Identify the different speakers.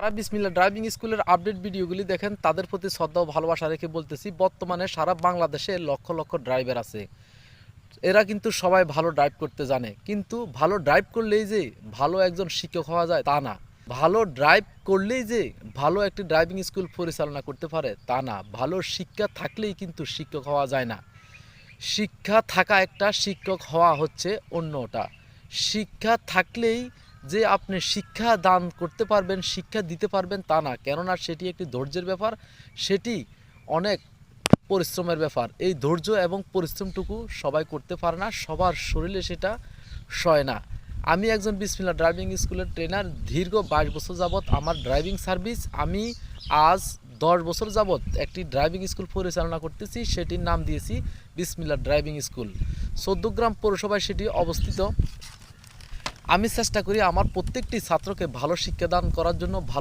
Speaker 1: যারা বিসমিল্লাহ ড্রাইভিং স্কুলের আপডেট ভিডিওগুলি দেখেন তাদের প্রতি শ্রদ্ধা ও ভালোবাসা রেখে বলতেছি, বর্তমানে সারা বাংলাদেশে লক্ষ লক্ষ ড্রাইভার আছে। এরা কিন্তু সবাই ভালো ড্রাইভ করতে জানে, কিন্তু ভালো ড্রাইভ করলেই যে ভালো একজন শিক্ষক হওয়া যায় তা না। ভালো ড্রাইভ করলেই যে ভালো একটি ড্রাইভিং স্কুল পরিচালনা করতে পারে তা না। ভালো শিক্ষা থাকলেই কিন্তু শিক্ষক হওয়া যায় না। শিক্ষা থাকা একটা, শিক্ষক হওয়া হচ্ছে অন্যটা। শিক্ষা থাকলেই যে আপনি শিক্ষা দান করতে পারবেন, শিক্ষা দিতে পারবেন তা না, কেননা সেটি একটি ধৈর্যের ব্যাপার, সেটি অনেক পরিশ্রমের ব্যাপার। এই ধৈর্য এবং পরিশ্রমটুকু সবাই করতে পারে না, সবার শরীরে সেটা সয় না। আমি একজন বিসমিল্লাহ ড্রাইভিং স্কুলের ট্রেনার। দীর্ঘ 22 বছর যাবৎ আমার ড্রাইভিং সার্ভিস। আমি আজ 10 বছর যাবৎ একটি ড্রাইভিং স্কুল পরিচালনা করতেছি, সেটির নাম দিয়েছি বিসমিল্লাহ ড্রাইভিং স্কুল। 14 গ্রাম পৌরসভায় সেটি অবস্থিত। আমি চেষ্টা করি আমার প্রত্যেকটি ছাত্রকে ভালো শিক্ষাদান করার জন্য, ভালো